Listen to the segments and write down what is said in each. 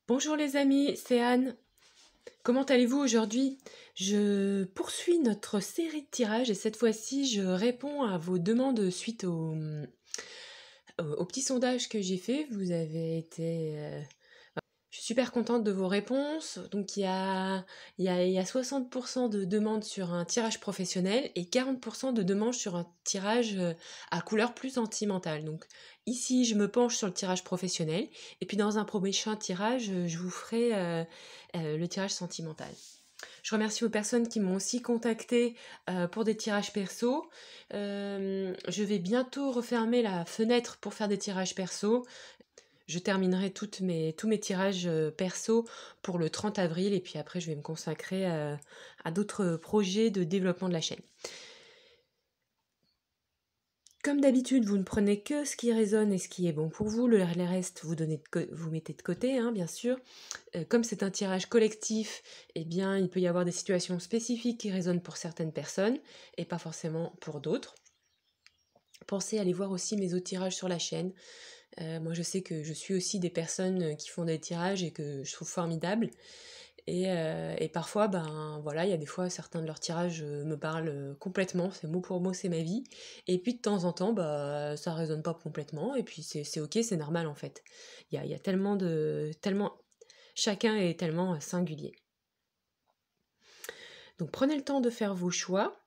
Bonjour les amis, c'est Anne. Comment allez-vous aujourd'hui? Je poursuis notre série de tirages et cette fois-ci je réponds à vos demandes suite au petit sondage que j'ai fait. Vous avez été... Je suis super contente de vos réponses. Donc il y a 60% de demandes sur un tirage professionnel et 40% de demandes sur un tirage à couleur plus sentimentale. Donc ici, je me penche sur le tirage professionnel et puis dans un prochain tirage, je vous ferai le tirage sentimental. Je remercie aux personnes qui m'ont aussi contacté pour des tirages perso. Je vais bientôt refermer la fenêtre pour faire des tirages perso. Je terminerai tous mes tirages perso pour le 30 avril et puis après je vais me consacrer à d'autres projets de développement de la chaîne. Comme d'habitude, vous ne prenez que ce qui résonne et ce qui est bon pour vous. Le reste, vous mettez de côté, hein, bien sûr. Comme c'est un tirage collectif, eh bien, il peut y avoir des situations spécifiques qui résonnent pour certaines personnes et pas forcément pour d'autres. Pensez à aller voir aussi mes autres tirages sur la chaîne. Moi, je sais que je suis aussi des personnes qui font des tirages et que je trouve formidables. Et parfois, ben voilà, il y a des fois certains de leurs tirages me parlent complètement, c'est mot pour mot, c'est ma vie. Et puis de temps en temps, bah ça résonne pas complètement. Et puis c'est ok, c'est normal en fait. Il y a tellement, chacun est tellement singulier. Donc prenez le temps de faire vos choix.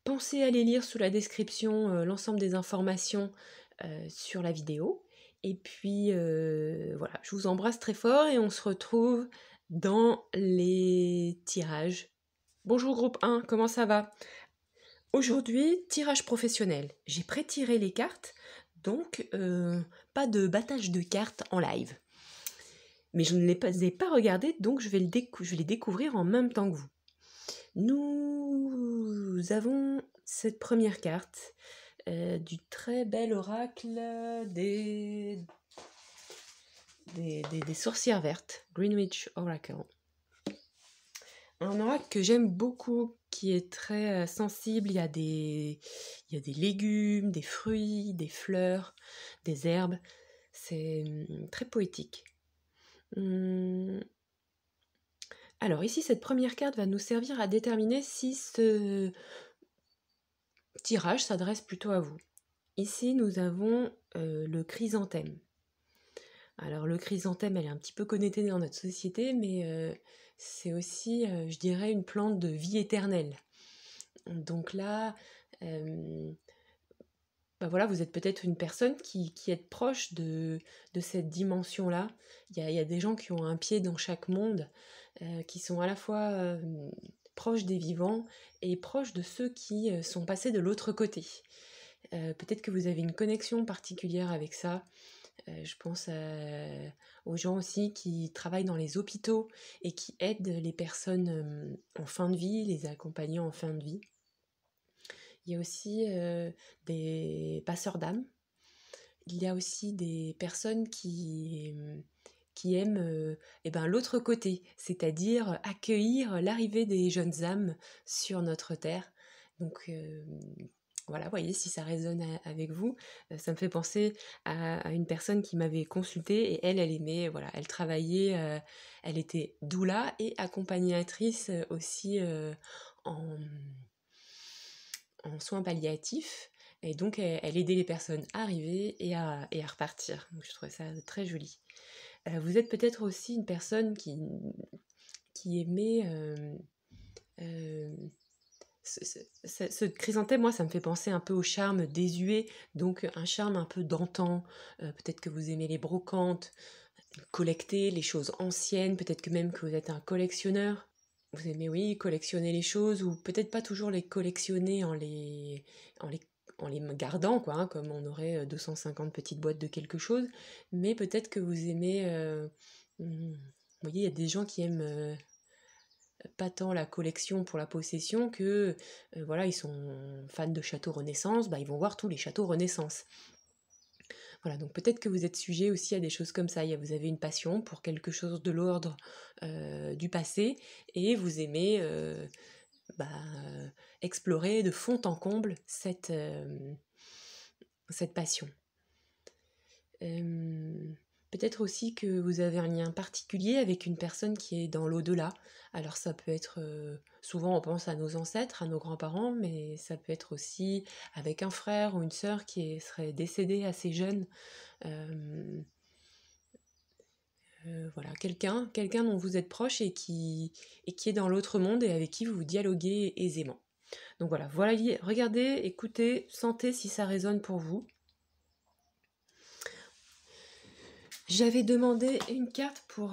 Pensez à aller lire sous la description l'ensemble des informations sur la vidéo. Et puis voilà, je vous embrasse très fort et on se retrouve dans les tirages. Bonjour groupe 1, comment ça va? Aujourd'hui, tirage professionnel. J'ai pré-tiré les cartes, donc pas de battage de cartes en live. Mais je ne les ai pas regardées, donc je vais les découvrir en même temps que vous. Nous avons cette première carte du très bel oracle des sorcières vertes, Greenwich Oracle. Un oracle que j'aime beaucoup, qui est très sensible. Il y a des légumes, des fruits, des fleurs, des herbes. C'est très poétique. Alors ici, cette première carte va nous servir à déterminer si ce tirage s'adresse plutôt à vous. Ici, nous avons le chrysanthème. Alors le chrysanthème, elle est un petit peu connotée dans notre société, mais c'est aussi, je dirais, une plante de vie éternelle. Donc là, bah voilà, vous êtes peut-être une personne qui est proche de cette dimension-là. Il y a des gens qui ont un pied dans chaque monde, qui sont à la fois proches des vivants et proches de ceux qui sont passés de l'autre côté. Peut-être que vous avez une connexion particulière avec ça. Je pense aux gens aussi qui travaillent dans les hôpitaux et qui aident les personnes en fin de vie, les accompagnants en fin de vie. Il y a aussi des passeurs d'âme. Il y a aussi des personnes qui aiment l'autre côté, c'est-à-dire accueillir l'arrivée des jeunes âmes sur notre terre. Donc voilà, voyez si ça résonne avec vous. Ça me fait penser à une personne qui m'avait consultée et elle aimait, voilà, elle travaillait, elle était doula et accompagnatrice aussi en soins palliatifs. Et donc, elle aidait les personnes à arriver et à repartir. Donc, je trouvais ça très joli. Vous êtes peut-être aussi une personne qui aimait... ce chrysanthème, moi, ça me fait penser un peu au charme désuet, donc un charme un peu d'antan. Peut-être que vous aimez les brocantes, collecter les choses anciennes, peut-être que même que vous êtes un collectionneur. Vous aimez, oui, collectionner les choses, ou peut-être pas toujours les collectionner en les gardant, quoi, hein, comme on aurait 250 petites boîtes de quelque chose, mais peut-être que vous aimez... vous voyez, il y a des gens qui aiment pas tant la collection pour la possession que, voilà, ils sont fans de châteaux Renaissance, bah, ils vont voir tous les châteaux Renaissance. Voilà, donc peut-être que vous êtes sujet aussi à des choses comme ça. Vous avez une passion pour quelque chose de l'ordre du passé et vous aimez explorer de fond en comble cette passion. Peut-être aussi que vous avez un lien particulier avec une personne qui est dans l'au-delà. Alors ça peut être, souvent on pense à nos ancêtres, à nos grands-parents, mais ça peut être aussi avec un frère ou une sœur qui serait décédé assez jeune. Euh, voilà, quelqu'un dont vous êtes proche et qui est dans l'autre monde et avec qui vous dialoguez aisément. Donc voilà, regardez, écoutez, sentez si ça résonne pour vous. J'avais demandé une carte pour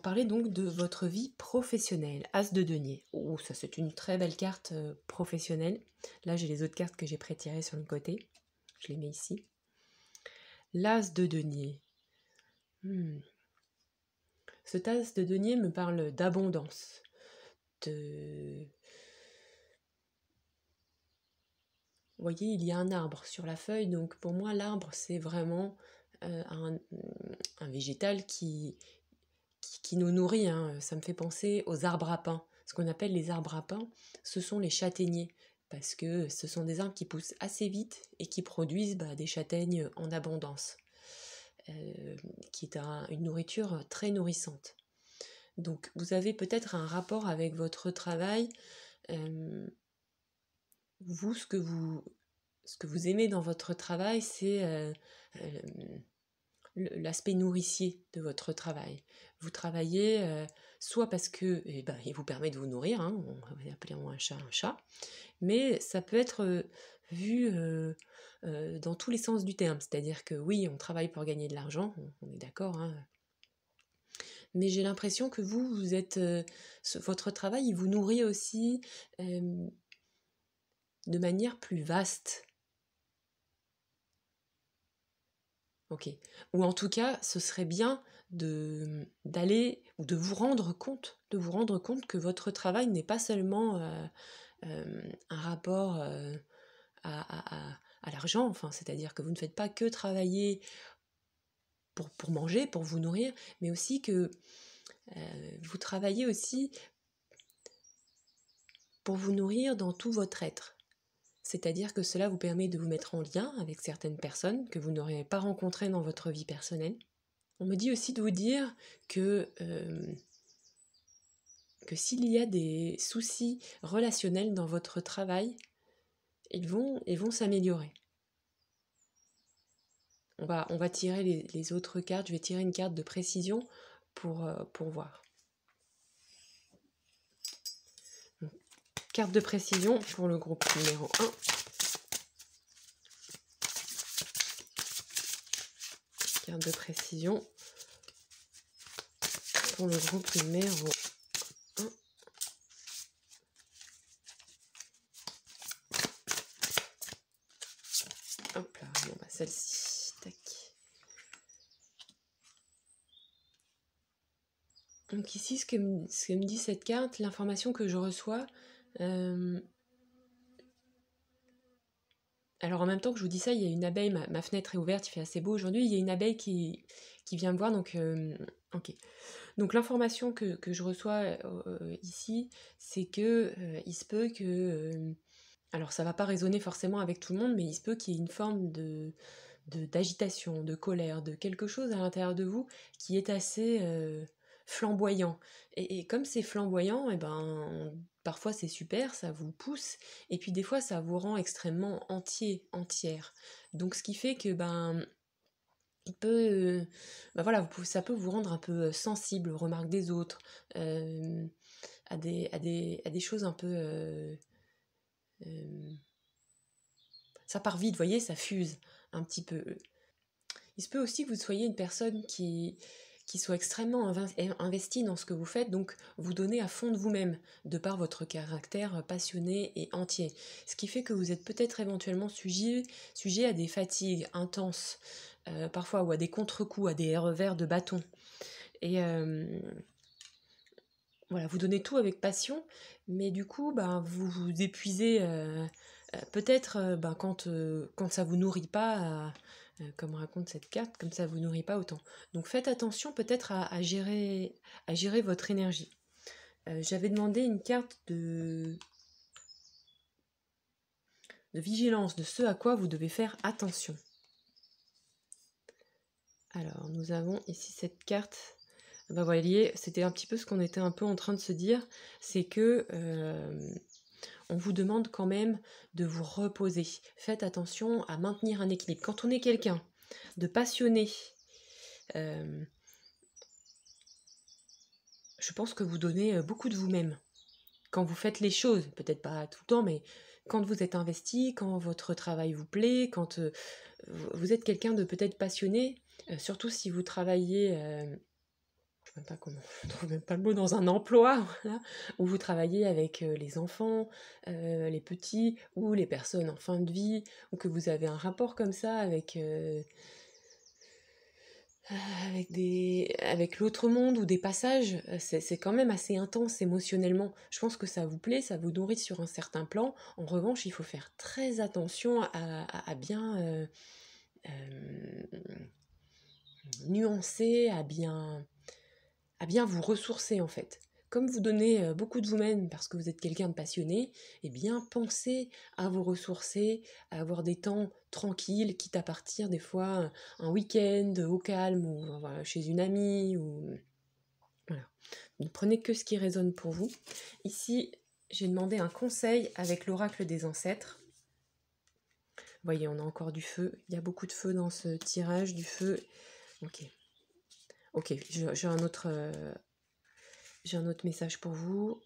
parler donc de votre vie professionnelle. As de denier. Oh, ça c'est une très belle carte professionnelle. Là j'ai les autres cartes que j'ai prétirées sur le côté. Je les mets ici. L'as de denier. Cet as de denier me parle d'abondance. Vous voyez, il y a un arbre sur la feuille, donc pour moi l'arbre c'est vraiment un végétal qui nous nourrit, hein. Ça me fait penser aux arbres à pain. Ce qu'on appelle les arbres à pain, ce sont les châtaigniers, parce que ce sont des arbres qui poussent assez vite et qui produisent des châtaignes en abondance, qui est une nourriture très nourrissante. Donc vous avez peut-être un rapport avec votre travail, vous, ce que vous aimez dans votre travail, c'est l'aspect nourricier de votre travail. Vous travaillez soit parce que il vous permet de vous nourrir, hein, on va appeler un chat, mais ça peut être vu dans tous les sens du terme. C'est-à-dire que oui, on travaille pour gagner de l'argent, on est d'accord, hein, mais j'ai l'impression que vous êtes votre travail, il vous nourrit aussi de manière plus vaste. Ok. Ou en tout cas, ce serait bien d'aller ou de vous rendre compte, que votre travail n'est pas seulement un rapport à l'argent, enfin, c'est-à-dire que vous ne faites pas que travailler pour manger, pour vous nourrir, mais aussi que vous travaillez aussi pour vous nourrir dans tout votre être. C'est-à-dire que cela vous permet de vous mettre en lien avec certaines personnes que vous n'auriez pas rencontrées dans votre vie personnelle. On me dit aussi de vous dire que s'il y a des soucis relationnels dans votre travail, ils vont s'améliorer. On va tirer les autres cartes. Je vais tirer une carte de précision pour voir. Donc, carte de précision pour le groupe numéro 1. Carte de précision pour le groupe numéro 1. Hop là, bon, celle-ci, tac. Donc ici, ce que me dit cette carte, l'information que je reçois, alors en même temps que je vous dis ça, il y a une abeille, ma fenêtre est ouverte, il fait assez beau aujourd'hui, il y a une abeille qui vient me voir, donc ok. Donc l'information que je reçois ici, c'est que il se peut que... alors ça va pas résonner forcément avec tout le monde, mais il se peut qu'il y ait une forme d'agitation, de colère, de quelque chose à l'intérieur de vous qui est assez flamboyant. Et comme c'est flamboyant, parfois c'est super, ça vous pousse, et puis des fois ça vous rend extrêmement entière. Donc ce qui fait que il peut, voilà, ça peut vous rendre un peu sensible aux remarques des autres, à des choses un peu... ça part vite, vous voyez, ça fuse un petit peu. Il se peut aussi que vous soyez une personne qui soit extrêmement investie dans ce que vous faites, donc vous donnez à fond de vous-même, de par votre caractère passionné et entier. Ce qui fait que vous êtes peut-être éventuellement sujet à des fatigues intenses, parfois, ou à des contre-coups, à des revers de bâton. Et voilà, vous donnez tout avec passion, mais du coup, vous vous épuisez peut-être quand ça vous nourrit pas, comme raconte cette carte, comme ça vous nourrit pas autant. Donc faites attention peut-être à gérer votre énergie. J'avais demandé une carte de vigilance, de ce à quoi vous devez faire attention. Alors, nous avons ici cette carte. Vous voyez, c'était un petit peu ce qu'on était un peu en train de se dire, c'est que on vous demande quand même de vous reposer. Faites attention à maintenir un équilibre. Quand on est quelqu'un de passionné, je pense que vous donnez beaucoup de vous-même. Quand vous faites les choses, peut-être pas tout le temps, mais quand vous êtes investi, quand votre travail vous plaît, quand vous êtes quelqu'un de peut-être passionné, surtout si vous travaillez, je ne sais pas comment, je trouve même pas le mot, dans un emploi, voilà, où vous travaillez avec les enfants, les petits, ou les personnes en fin de vie, ou que vous avez un rapport comme ça avec l'autre monde ou des passages, c'est quand même assez intense émotionnellement. Je pense que ça vous plaît, ça vous nourrit sur un certain plan. En revanche, il faut faire très attention à bien nuancer, à bien vous ressourcer en fait. Comme vous donnez beaucoup de vous-même parce que vous êtes quelqu'un de passionné, eh bien pensez à vous ressourcer, à avoir des temps tranquilles, quitte à partir des fois un week-end au calme ou voilà, chez une amie ou voilà. Ne prenez que ce qui résonne pour vous. Ici, j'ai demandé un conseil avec l'oracle des ancêtres. Vous voyez, on a encore du feu. Il y a beaucoup de feu dans ce tirage, du feu. Ok. Ok, j'ai un autre message pour vous.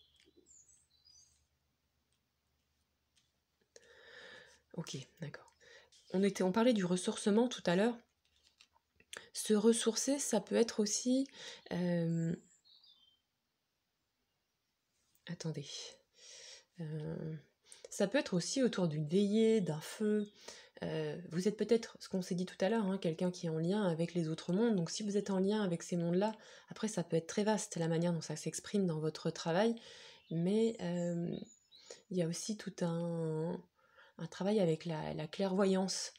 Ok, d'accord. On parlait du ressourcement tout à l'heure. Se ressourcer, ça peut être aussi... Attendez. Ça peut être aussi autour d'une veillée, d'un feu. Vous êtes peut-être, ce qu'on s'est dit tout à l'heure, hein, quelqu'un qui est en lien avec les autres mondes. Donc si vous êtes en lien avec ces mondes-là, après ça peut être très vaste, la manière dont ça s'exprime dans votre travail. Mais il y a aussi tout un travail avec la clairvoyance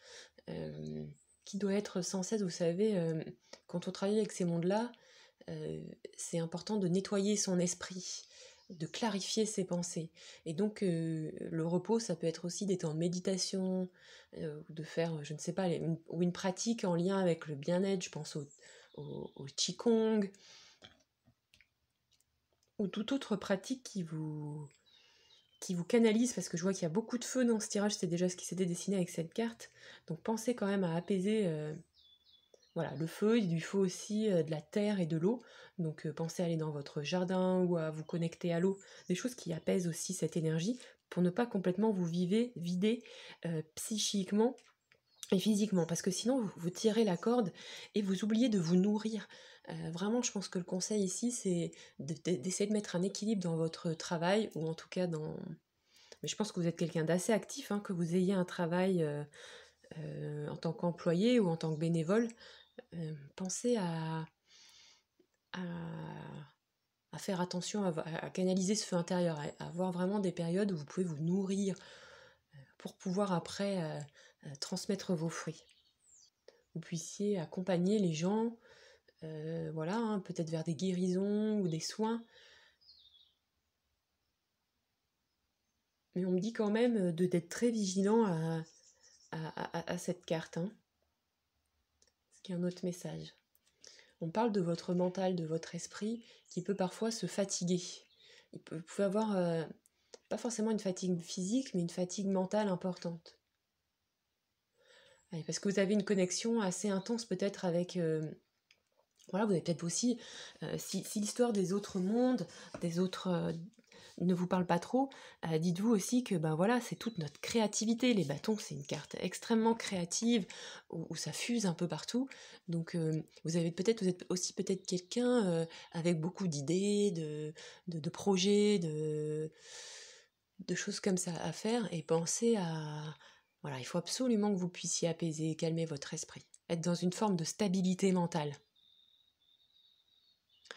qui doit être sans cesse, vous savez, quand on travaille avec ces mondes-là, c'est important de nettoyer son esprit, de clarifier ses pensées. Et donc le repos, ça peut être aussi d'être en méditation, ou de faire, je ne sais pas, ou une pratique en lien avec le bien-être, je pense au Qigong, ou toute autre pratique qui vous canalise, parce que je vois qu'il y a beaucoup de feu dans ce tirage, c'est déjà ce qui s'était dessiné avec cette carte, donc pensez quand même à apaiser voilà, le feu, il lui faut aussi de la terre et de l'eau, donc pensez à aller dans votre jardin ou à vous connecter à l'eau, des choses qui apaisent aussi cette énergie, pour ne pas complètement vous vider psychiquement et physiquement, parce que sinon vous tirez la corde et vous oubliez de vous nourrir. Vraiment, je pense que le conseil ici, c'est d'essayer de mettre un équilibre dans votre travail, ou en tout cas dans... Mais je pense que vous êtes quelqu'un d'assez actif, hein, que vous ayez un travail en tant qu'employé ou en tant que bénévole. Pensez à faire attention, à canaliser ce feu intérieur, à avoir vraiment des périodes où vous pouvez vous nourrir pour pouvoir après transmettre vos fruits. Vous puissiez accompagner les gens, voilà, hein, peut-être vers des guérisons ou des soins. Mais on me dit quand même d'être très vigilant à cette carte. Hein. Ce qui est un autre message. On parle de votre mental, de votre esprit, qui peut parfois se fatiguer. Vous pouvez avoir, pas forcément une fatigue physique, mais une fatigue mentale importante. Parce que vous avez une connexion assez intense peut-être avec... voilà, vous avez peut-être aussi... si l'histoire des autres mondes, des autres... ne vous parle pas trop, dites-vous aussi que ben voilà, c'est toute notre créativité. Les bâtons, c'est une carte extrêmement créative, où ça fuse un peu partout. Donc vous êtes aussi peut-être quelqu'un avec beaucoup d'idées, de projets, de choses comme ça à faire, et pensez à... Voilà, il faut absolument que vous puissiez apaiser et calmer votre esprit. Être dans une forme de stabilité mentale.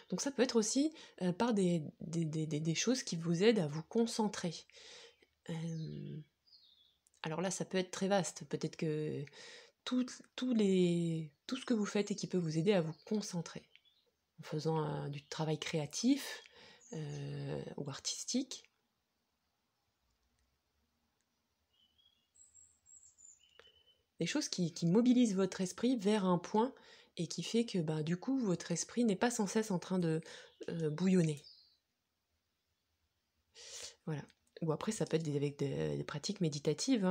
Donc ça peut être aussi par des choses qui vous aident à vous concentrer. Alors là, ça peut être très vaste. Peut-être que tout ce que vous faites et qui peut vous aider à vous concentrer. En faisant du travail créatif ou artistique. Des choses qui mobilisent votre esprit vers un point et qui fait que du coup votre esprit n'est pas sans cesse en train de bouillonner. Voilà. Ou après ça peut être avec des pratiques méditatives,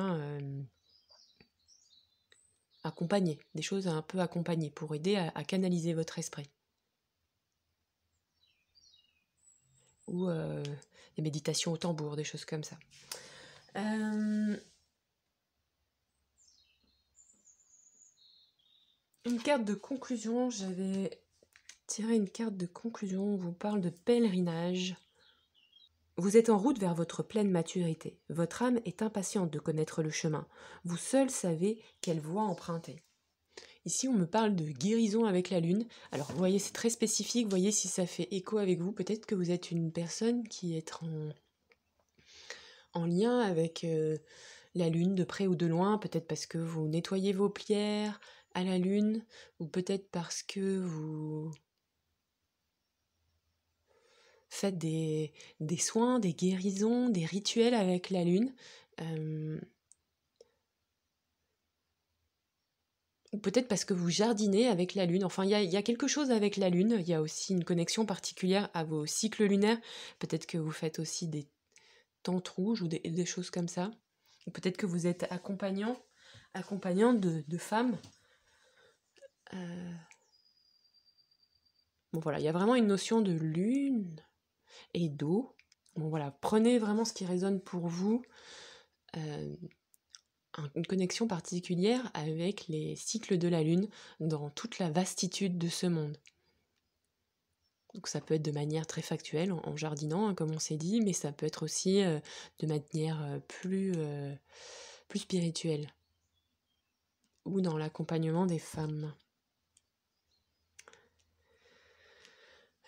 accompagnées, des choses un peu accompagnées pour aider à canaliser votre esprit. Ou des méditations au tambour, des choses comme ça. Une carte de conclusion, j'avais tiré une carte de conclusion, on vous parle de pèlerinage. Vous êtes en route vers votre pleine maturité. Votre âme est impatiente de connaître le chemin. Vous seul savez quelle voie emprunter. Ici, on me parle de guérison avec la lune. Alors, vous voyez, c'est très spécifique. Voyez si ça fait écho avec vous. Peut-être que vous êtes une personne qui est en lien avec la lune de près ou de loin. Peut-être parce que vous nettoyez vos pierres à la lune. Ou peut-être parce que vous faites des soins, des guérisons, des rituels avec la lune. Ou peut-être parce que vous jardinez avec la lune. Enfin, il y a quelque chose avec la lune. Il y a aussi une connexion particulière à vos cycles lunaires. Peut-être que vous faites aussi des tentes rouges ou des choses comme ça. Ou peut-être que vous êtes accompagnant de femmes. Bon voilà, il y a vraiment une notion de lune et d'eau. Bon voilà, prenez vraiment ce qui résonne pour vous. Une connexion particulière avec les cycles de la lune dans toute la vastitude de ce monde. Donc ça peut être de manière très factuelle, en jardinant, comme on s'est dit, mais ça peut être aussi de manière plus spirituelle, ou dans l'accompagnement des femmes.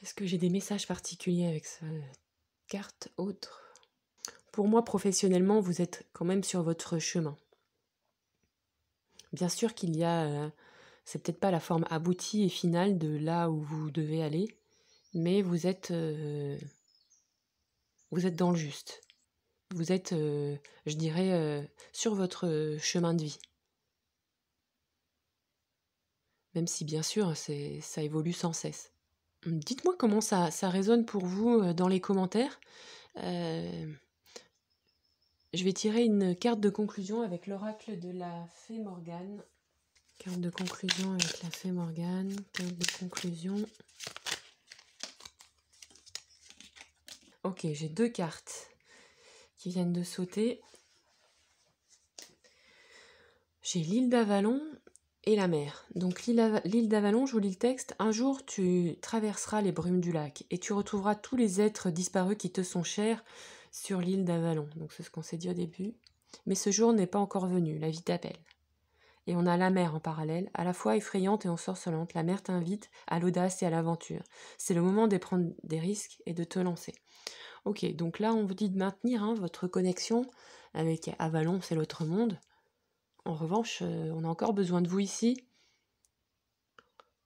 Est-ce que j'ai des messages particuliers avec cette carte autre ? Pour moi, professionnellement, vous êtes quand même sur votre chemin. Bien sûr qu'il y a, c'est peut-être pas la forme aboutie et finale de là où vous devez aller, mais vous êtes dans le juste. Vous êtes, je dirais, sur votre chemin de vie. Même si bien sûr, ça évolue sans cesse. Dites-moi comment ça résonne pour vous dans les commentaires. Je vais tirer une carte de conclusion avec l'oracle de la fée Morgane. Carte de conclusion avec la fée Morgane. Carte de conclusion. Ok, j'ai 2 cartes qui viennent de sauter. J'ai l'île d'Avalon et la mer. Donc l'île d'Avalon, je vous lis le texte. Un jour, tu traverseras les brumes du lac et tu retrouveras tous les êtres disparus qui te sont chers sur l'île d'Avalon. Donc c'est ce qu'on s'est dit au début. Mais ce jour n'est pas encore venu, la vie t'appelle. Et on a la mer en parallèle, à la fois effrayante et ensorcelante. La mer t'invite à l'audace et à l'aventure. C'est le moment de prendre des risques et de te lancer. Ok, donc là on vous dit de maintenir votre connexion avec Avalon, c'est l'autre monde. En revanche, on a encore besoin de vous ici.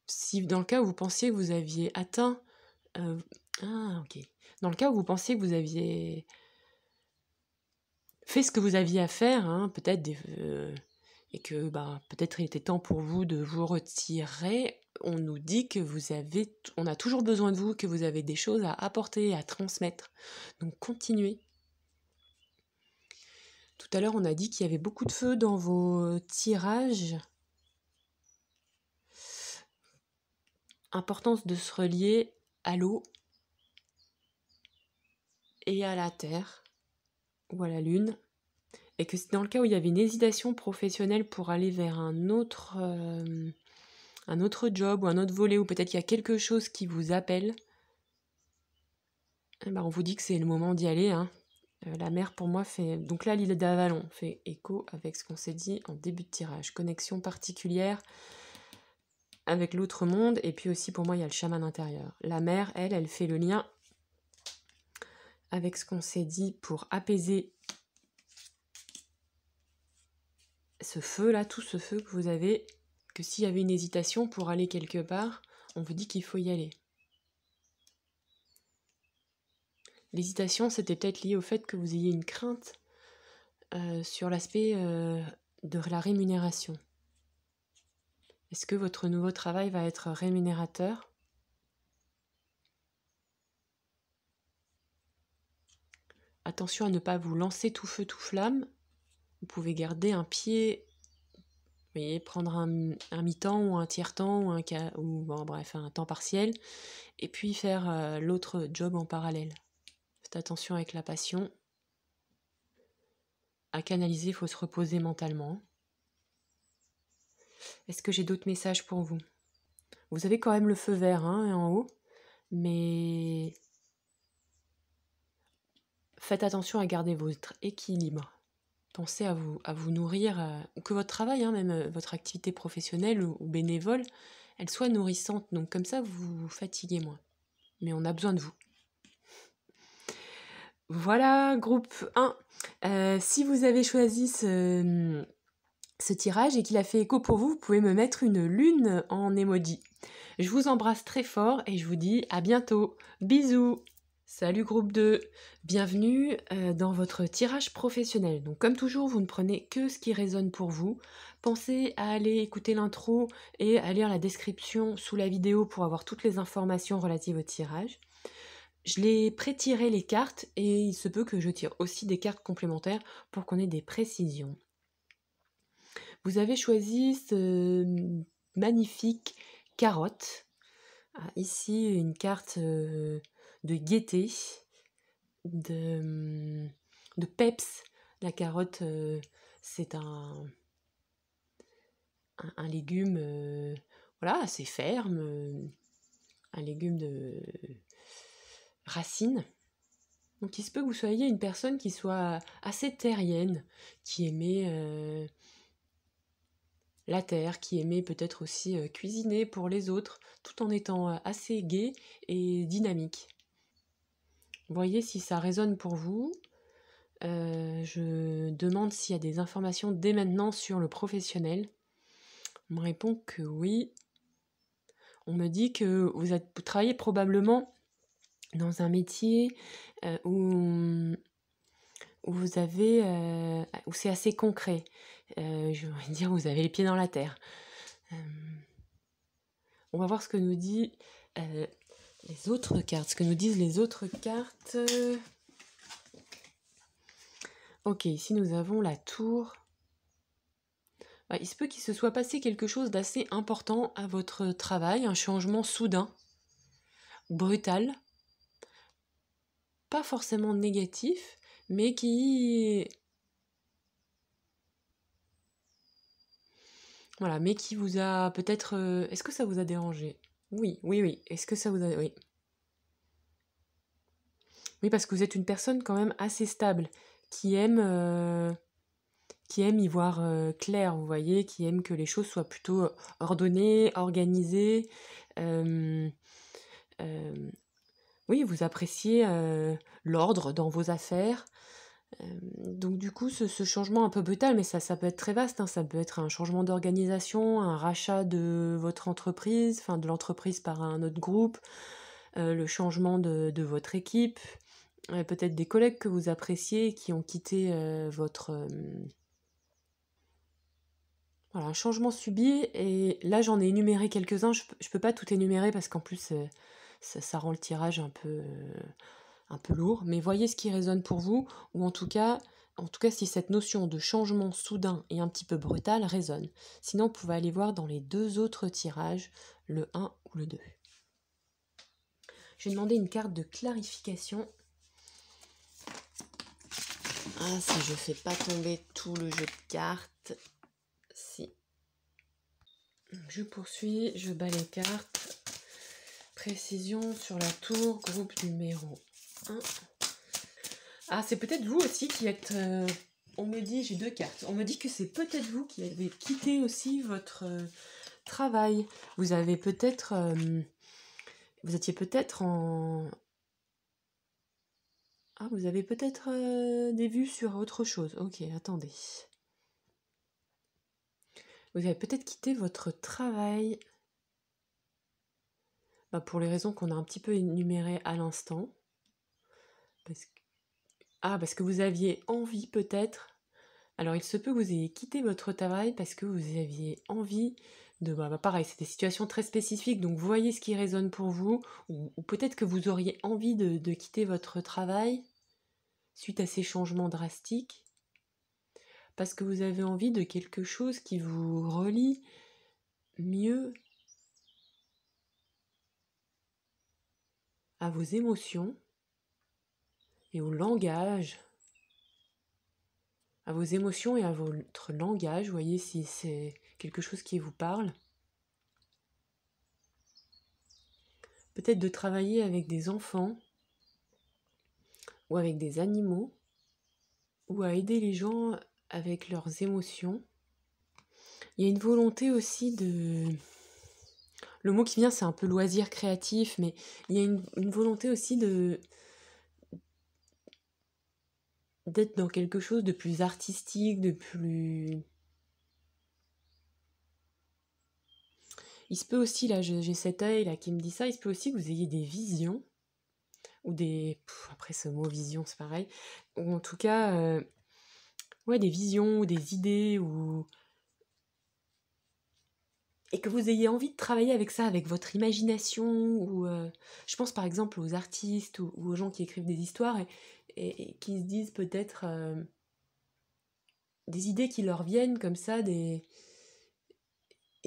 Si dans le cas où vous pensiez que vous aviez atteint... ok. Dans le cas où vous pensiez que vous aviez fait ce que vous aviez à faire, peut-être et que peut-être il était temps pour vous de vous retirer, on nous dit que on a toujours besoin de vous, que vous avez des choses à apporter, à transmettre. Donc continuez. Tout à l'heure, on a dit qu'il y avait beaucoup de feu dans vos tirages. Importance de se relier à l'eau et à la terre ou à la lune. Et que dans le cas où il y avait une hésitation professionnelle pour aller vers un autre job ou un autre volet, ou peut-être qu'il y a quelque chose qui vous appelle, on vous dit que c'est le moment d'y aller. La mer, pour moi, fait... Donc là, l'île d'Avalon fait écho avec ce qu'on s'est dit en début de tirage. Connexion particulière avec l'autre monde, et puis aussi, pour moi, il y a le chaman intérieur. La mer, elle fait le lien avec ce qu'on s'est dit pour apaiser ce feu-là, tout ce feu que vous avez, que s'il y avait une hésitation pour aller quelque part, on vous dit qu'il faut y aller. L'hésitation, c'était peut-être lié au fait que vous ayez une crainte sur l'aspect de la rémunération. Est-ce que votre nouveau travail va être rémunérateur? Attention à ne pas vous lancer tout feu, tout flamme. Vous pouvez garder un pied, vous voyez, prendre un mi-temps ou un tiers-temps ou bon, bref, un temps partiel, et puis faire l'autre job en parallèle. Faites attention avec la passion. À canaliser, il faut se reposer mentalement. Est-ce que j'ai d'autres messages pour vous? Vous avez quand même le feu vert en haut, mais faites attention à garder votre équilibre. Pensez à vous nourrir, ou que votre travail, même votre activité professionnelle ou bénévole, elle soit nourrissante. Donc comme ça, vous vous fatiguez moins. Mais on a besoin de vous. Voilà, groupe 1. Si vous avez choisi ce tirage et qu'il a fait écho pour vous, vous pouvez me mettre une lune en emoji. Je vous embrasse très fort et je vous dis à bientôt. Bisous! Salut groupe 2, bienvenue dans votre tirage professionnel. Donc comme toujours, vous ne prenez que ce qui résonne pour vous. Pensez à aller écouter l'intro et à lire la description sous la vidéo pour avoir toutes les informations relatives au tirage. Je l'ai pré-tiré les cartes et il se peut que je tire aussi des cartes complémentaires pour qu'on ait des précisions. Vous avez choisi ce magnifique carotte. Ici, une carte de gaieté, de peps. La carotte, c'est un légume voilà, assez ferme, un légume de racines. Donc il se peut que vous soyez une personne qui soit assez terrienne, qui aimait la terre, qui aimait peut-être aussi cuisiner pour les autres, tout en étant assez gai et dynamique. Voyez si ça résonne pour vous. Je demande s'il y a des informations dès maintenant sur le professionnel. On me répond que oui. On me dit que vous travaillez probablement dans un métier où vous avez où c'est assez concret. Je vais dire vous avez les pieds dans la terre. On va voir ce que nous dit les autres cartes. Ce que nous disent les autres cartes. Ok, ici nous avons la tour. Il se peut qu'il se soit passé quelque chose d'assez important à votre travail, un changement soudain, brutal, pas forcément négatif, mais qui... Voilà, mais qui vous a peut-être... Est-ce que ça vous a dérangé? Oui. Est-ce que ça vous a... Oui. Oui, parce que vous êtes une personne quand même assez stable, qui aime y voir clair, vous voyez, qui aime que les choses soient plutôt ordonnées, organisées. Oui, vous appréciez l'ordre dans vos affaires. Donc du coup, ce changement un peu brutal, mais ça peut être très vaste, ça peut être un changement d'organisation, un rachat de votre entreprise, enfin de l'entreprise par un autre groupe, le changement de votre équipe, peut-être des collègues que vous appréciez qui ont quitté votre... Voilà, un changement subi, et là j'en ai énuméré quelques-uns, je peux pas tout énumérer parce qu'en plus ça rend le tirage un peu lourd, mais voyez ce qui résonne pour vous, ou en tout cas si cette notion de changement soudain et un petit peu brutal résonne. Sinon vous pouvez aller voir dans les deux autres tirages, le 1 ou le 2. Je vais demander une carte de clarification. Si je fais pas tomber tout le jeu de cartes. Si. Je poursuis, je bats les cartes. Précision sur la tour, groupe numéro 1. C'est peut-être vous aussi qui êtes... on me dit, j'ai deux cartes. On me dit que c'est peut-être vous qui avez quitté aussi votre travail. Vous avez peut-être... vous étiez peut-être en... vous avez peut-être des vues sur autre chose. Ok, attendez. Vous avez peut-être quitté votre travail pour les raisons qu'on a un petit peu énumérées à l'instant. Parce que vous aviez envie peut-être... Alors il se peut que vous ayez quitté votre travail parce que vous aviez envie pareil, c'est des situations très spécifiques, donc voyez ce qui résonne pour vous, ou peut-être que vous auriez envie de quitter votre travail suite à ces changements drastiques, parce que vous avez envie de quelque chose qui vous relie mieux à vos émotions et au langage, à vos émotions et à votre langage, voyez si c'est quelque chose qui vous parle. Peut-être de travailler avec des enfants ou avec des animaux, ou à aider les gens avec leurs émotions. Il y a une volonté aussi de... Le mot qui vient, c'est un peu loisir créatif, mais il y a une volonté aussi d'être dans quelque chose de plus artistique, de plus... Il se peut aussi, là, j'ai cet œil là qui me dit ça, il se peut aussi que vous ayez des visions, ou des... après ce mot vision, c'est pareil, ou en tout cas, des visions, ou des idées, ou... Et que vous ayez envie de travailler avec ça, avec votre imagination, ou je pense par exemple aux artistes, ou aux gens qui écrivent des histoires, et qui se disent peut-être des idées qui leur viennent comme ça, et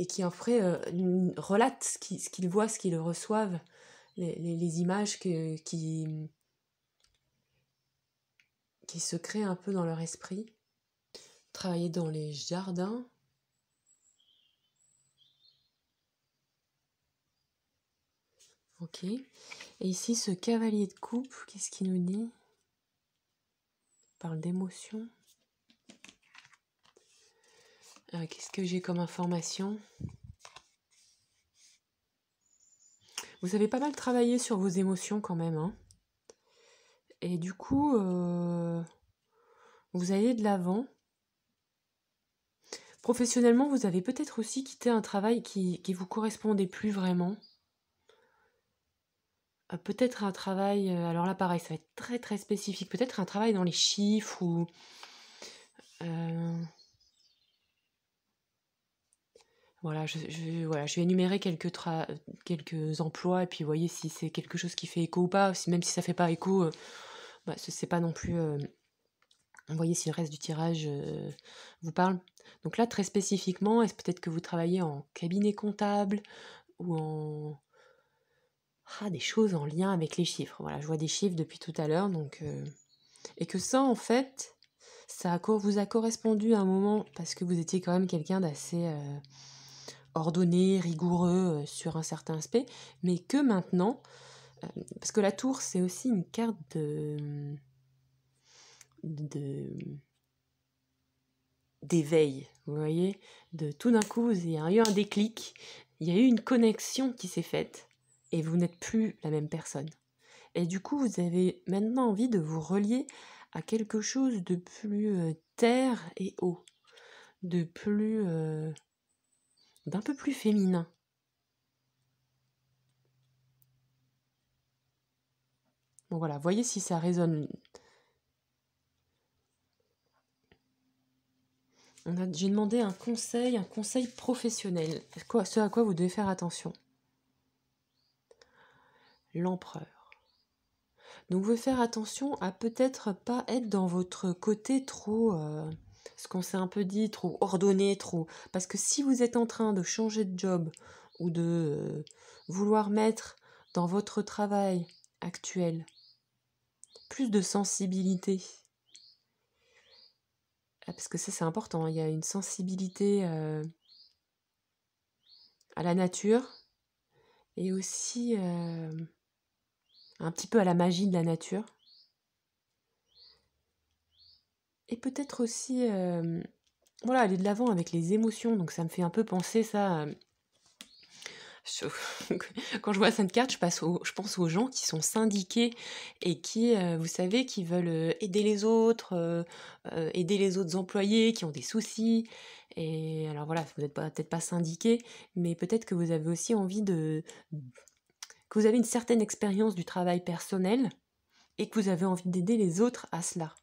qui en feraient, relatent ce qu'ils voient, ce qu'ils reçoivent, les images qui se créent un peu dans leur esprit. Travailler dans les jardins. Ok. Et ici, ce cavalier de coupe, qu'est-ce qu'il nous dit? Il parle d'émotion. Qu'est-ce que j'ai comme information? Vous avez pas mal travaillé sur vos émotions quand même, hein. Et du coup, vous allez de l'avant. Professionnellement, vous avez peut-être aussi quitté un travail qui vous correspondait plus vraiment. Peut-être un travail, alors là pareil, ça va être très très spécifique, peut-être un travail dans les chiffres ou... Voilà, je vais énumérer quelques emplois et puis voyez si c'est quelque chose qui fait écho ou pas. Même si ça fait pas écho, c'est pas non plus... voyez si le reste du tirage vous parle. Donc là, très spécifiquement, est-ce peut-être que vous travaillez en cabinet comptable ou en... des choses en lien avec les chiffres. Voilà, je vois des chiffres depuis tout à l'heure, donc... Et que ça, en fait, vous a correspondu à un moment parce que vous étiez quand même quelqu'un d'assez... ordonné, rigoureux sur un certain aspect, mais que maintenant, parce que la tour c'est aussi une carte d'éveil, vous voyez, de tout d'un coup il y a eu un déclic, il y a eu une connexion qui s'est faite et vous n'êtes plus la même personne. Et du coup vous avez maintenant envie de vous relier à quelque chose de plus terre et eau, de plus d'un peu plus féminin. Bon voilà, voyez si ça résonne. J'ai demandé un conseil professionnel. Ce à quoi vous devez faire attention. L'empereur. Donc vous devez faire attention à peut-être pas être dans votre côté trop, ce qu'on s'est un peu dit, trop ordonné, trop... Parce que si vous êtes en train de changer de job ou de vouloir mettre dans votre travail actuel plus de sensibilité, parce que ça c'est important, il y a une sensibilité à la nature et aussi un petit peu à la magie de la nature. Et peut-être aussi aller de l'avant avec les émotions. Donc ça me fait un peu penser ça... Quand je vois cette carte, je pense aux gens qui sont syndiqués et qui, vous savez, qui veulent aider les autres employés qui ont des soucis. Et alors voilà, vous n'êtes peut-être pas syndiqué, mais peut-être que vous avez aussi envie que vous avez une certaine expérience du travail personnel et que vous avez envie d'aider les autres à cela.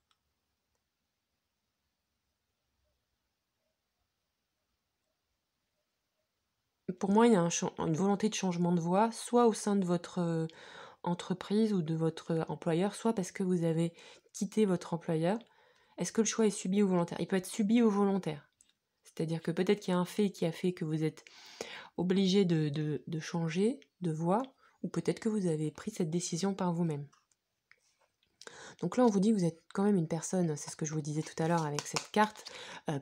pour moi, il y a une volonté de changement de voie, soit au sein de votre entreprise ou de votre employeur, soit parce que vous avez quitté votre employeur. Est-ce que le choix est subi ou volontaire? Il peut être subi ou volontaire. C'est-à-dire que peut-être qu'il y a un fait qui a fait que vous êtes obligé de changer de voie, ou peut-être que vous avez pris cette décision par vous-même. Donc là, on vous dit que vous êtes quand même une personne, c'est ce que je vous disais tout à l'heure avec cette carte,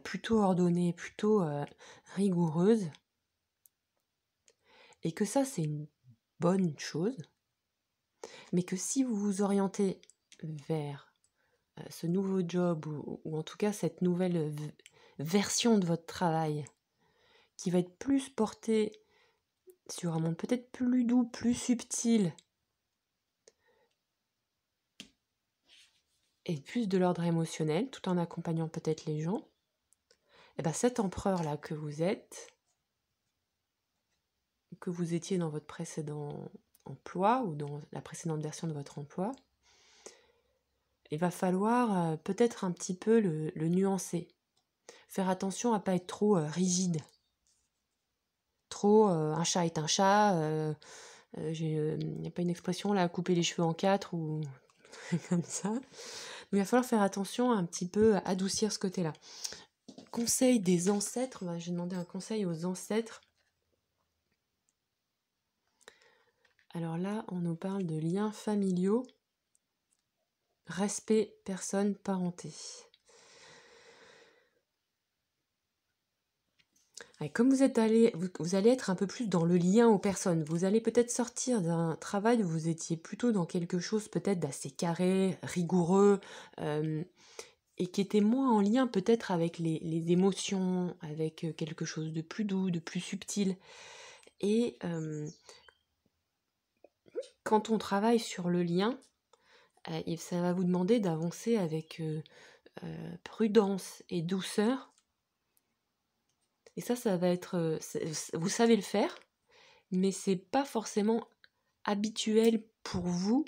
plutôt ordonnée, plutôt rigoureuse, et que ça, c'est une bonne chose, mais que si vous vous orientez vers ce nouveau job, ou en tout cas cette nouvelle version de votre travail, qui va être plus portée sur un monde peut-être plus doux, plus subtil, et plus de l'ordre émotionnel, tout en accompagnant peut-être les gens, et bien cet empereur-là que vous êtes, que vous étiez dans votre précédent emploi ou dans la précédente version de votre emploi, il va falloir peut-être un petit peu le nuancer. Faire attention à ne pas être trop rigide. Trop un chat est un chat, il n'y a pas une expression là, couper les cheveux en quatre ou comme ça. Mais il va falloir faire attention à un petit peu adoucir ce côté-là. Conseil des ancêtres, j'ai demandé un conseil aux ancêtres. Alors là, on nous parle de liens familiaux, respect, personne, parenté. Et comme vous allez être un peu plus dans le lien aux personnes. Vous allez peut-être sortir d'un travail où vous étiez plutôt dans quelque chose peut-être d'assez carré, rigoureux, et qui était moins en lien peut-être avec les émotions, avec quelque chose de plus doux, de plus subtil. Et quand on travaille sur le lien, ça va vous demander d'avancer avec prudence et douceur. Et ça va être... vous savez le faire, mais c'est pas forcément habituel pour vous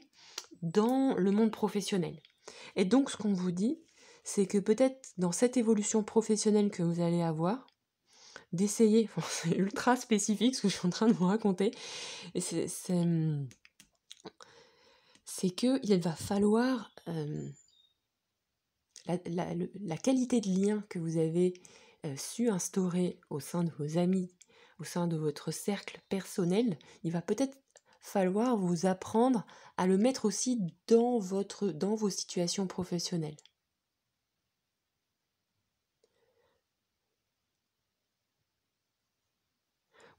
dans le monde professionnel. Et donc ce qu'on vous dit, c'est que peut-être dans cette évolution professionnelle que vous allez avoir, d'essayer, c'est ultra spécifique ce que je suis en train de vous raconter, et c'est qu'il va falloir la qualité de lien que vous avez su instaurer au sein de vos amis, au sein de votre cercle personnel, il va peut-être falloir vous apprendre à le mettre aussi dans vos situations professionnelles.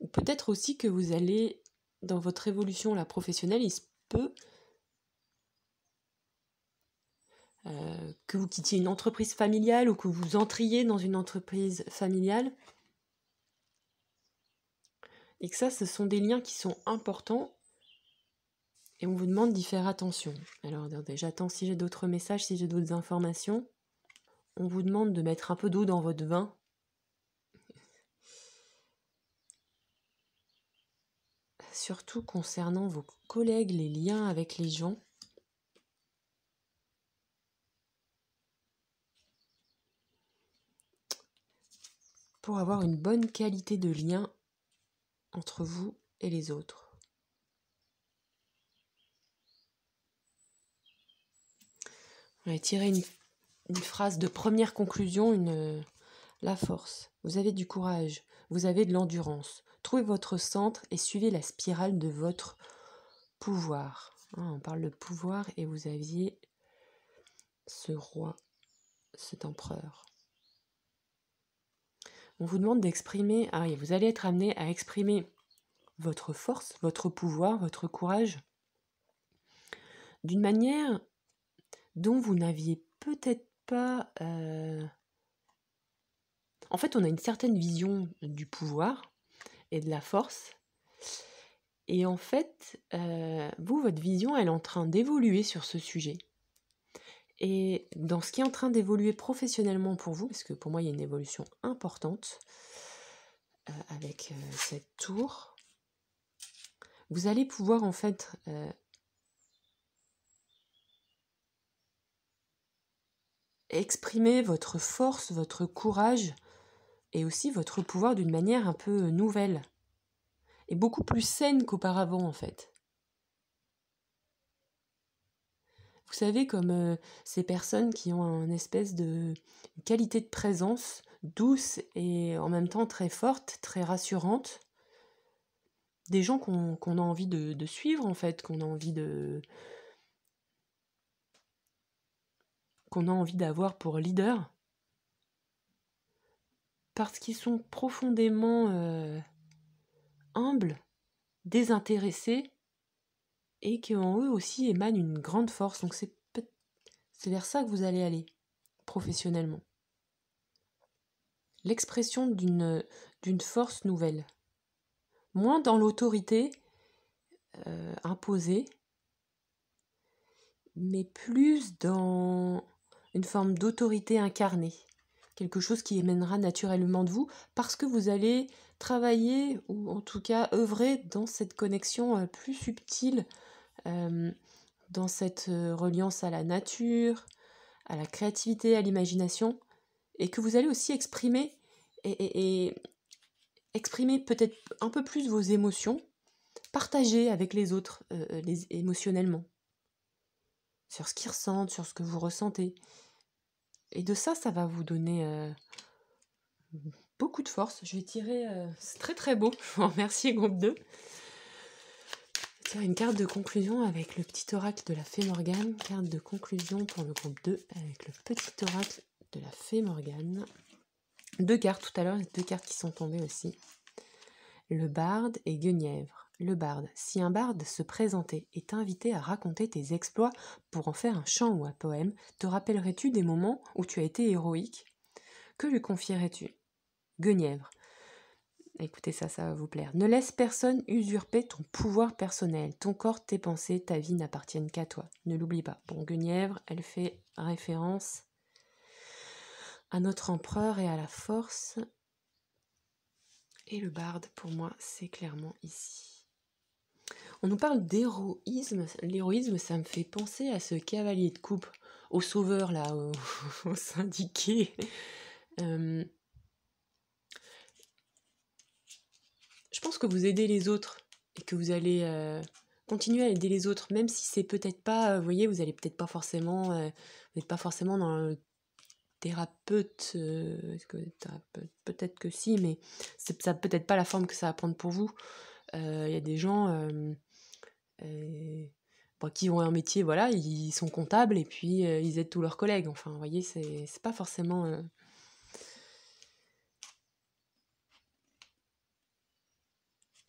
Ou peut-être aussi que vous allez, dans votre évolution là, professionnelle, il se peut que vous quittiez une entreprise familiale ou que vous entriez dans une entreprise familiale. Et que ça, ce sont des liens qui sont importants et on vous demande d'y faire attention. Alors j'attends si j'ai d'autres messages, si j'ai d'autres informations. On vous demande de mettre un peu d'eau dans votre vin. Surtout concernant vos collègues, les liens avec les gens. Pour avoir une bonne qualité de lien entre vous et les autres. On va tirer une phrase de première conclusion, la force. Vous avez du courage, vous avez de l'endurance. Trouvez votre centre et suivez la spirale de votre pouvoir. On parle de pouvoir et vous aviez ce roi, cet empereur. On vous demande d'exprimer, vous allez être amené à exprimer votre force, votre pouvoir, votre courage d'une manière dont vous n'aviez peut-être pas... En fait, on a une certaine vision du pouvoir et de la force. Et en fait, votre vision, elle est en train d'évoluer sur ce sujet. Et dans ce qui est en train d'évoluer professionnellement pour vous, parce que pour moi, il y a une évolution importante avec cette tour, vous allez pouvoir en fait exprimer votre force, votre courage et aussi votre pouvoir d'une manière un peu nouvelle. est beaucoup plus saine qu'auparavant en fait. Vous savez, comme ces personnes qui ont une espèce de qualité de présence douce et en même temps très forte, très rassurante. Des gens qu'on a envie de suivre en fait, qu'on a envie d'avoir pour leader. Parce qu'ils sont profondément humbles, désintéressés et qu'en eux aussi émane une grande force. Donc c'est vers ça que vous allez aller professionnellement. L'expression d'une force nouvelle. Moins dans l'autorité imposée, mais plus dans une forme d'autorité incarnée. Quelque chose qui émènera naturellement de vous parce que vous allez travailler ou en tout cas œuvrer dans cette connexion plus subtile, dans cette reliance à la nature, à la créativité, à l'imagination, et que vous allez aussi exprimer et exprimer peut-être un peu plus vos émotions, partager avec les autres émotionnellement, sur ce qu'ils ressentent, sur ce que vous ressentez. Et de ça, ça va vous donner beaucoup de force. Je vais tirer, c'est très très beau, je vous remercie groupe 2. Tiens, une carte de conclusion avec le petit oracle de la Fée Morgane. Carte de conclusion pour le groupe 2 avec le petit oracle de la Fée Morgane. 2 cartes tout à l'heure, 2 cartes qui sont tombées aussi. Le barde et Guenièvre. Le barde. Si un barde se présentait et t'invitait à raconter tes exploits pour en faire un chant ou un poème, te rappellerais-tu des moments où tu as été héroïque ? Que lui confierais-tu ? Guenièvre. Écoutez ça, ça va vous plaire. Ne laisse personne usurper ton pouvoir personnel. Ton corps, tes pensées, ta vie n'appartiennent qu'à toi. Ne l'oublie pas. Bon, Guenièvre, elle fait référence à notre empereur et à la force. Et le barde, pour moi, c'est clairement ici. On nous parle d'héroïsme. L'héroïsme, ça me fait penser à ce cavalier de coupe, au sauveur, là, au syndiqué. Je pense que vous aidez les autres et que vous allez continuer à aider les autres, même si c'est peut-être pas, vous voyez, vous allez peut-être pas forcément, vous n'êtes pas forcément dans le thérapeute, peut-être que si, mais ça peut-être pas la forme que ça va prendre pour vous. Il y a des gens qui ont un métier, voilà, ils sont comptables et puis ils aident tous leurs collègues. Enfin, vous voyez, c'est pas forcément...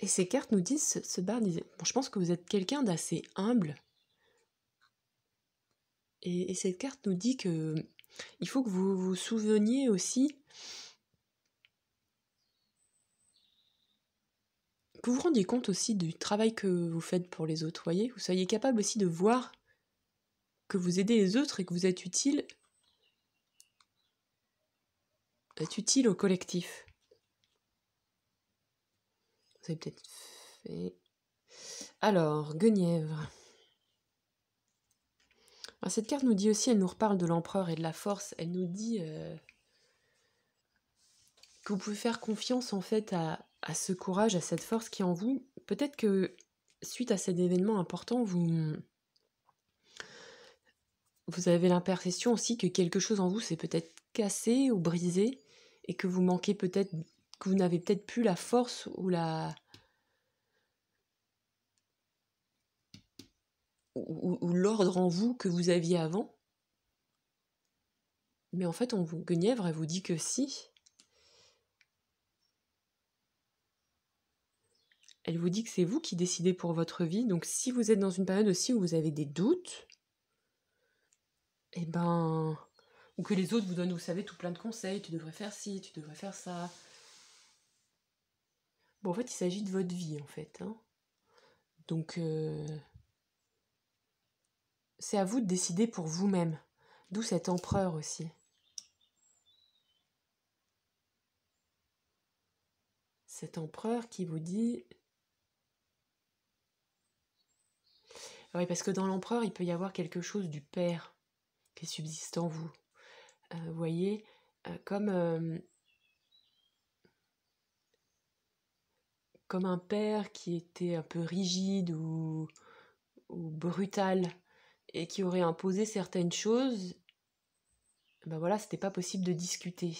Et ces cartes nous disent, ce barde disait, bon, je pense que vous êtes quelqu'un d'assez humble. Et cette carte nous dit que il faut que vous vous souveniez aussi, que vous vous rendiez compte aussi du travail que vous faites pour les autres, voyez, vous soyez capable aussi de voir que vous aidez les autres et que vous êtes utile au collectif. Vous avez peut-être fait... Alors, Guenièvre. Alors, cette carte nous dit aussi, elle nous reparle de l'empereur et de la force, elle nous dit que vous pouvez faire confiance en fait à ce courage, à cette force qui est en vous. Peut-être que suite à cet événement important, vous avez l'impression aussi que quelque chose en vous s'est peut-être cassé ou brisé et que vous manquez peut-être, que vous n'avez peut-être plus la force ou l'ordre en vous que vous aviez avant. Mais en fait, Guenièvre, elle vous dit que si. Elle vous dit que c'est vous qui décidez pour votre vie. Donc si vous êtes dans une période aussi où vous avez des doutes, ou que les autres vous donnent, vous savez, tout plein de conseils, tu devrais faire ci, tu devrais faire ça. Bon, en fait, il s'agit de votre vie, en fait. Hein. Donc, c'est à vous de décider pour vous-même. D'où cet empereur aussi. Cet empereur qui vous dit... Oui, parce que dans l'empereur, il peut y avoir quelque chose du père qui subsiste en vous. Vous voyez, comme comme un père qui était un peu rigide ou brutal et qui aurait imposé certaines choses, ben voilà, c'était pas possible de discuter.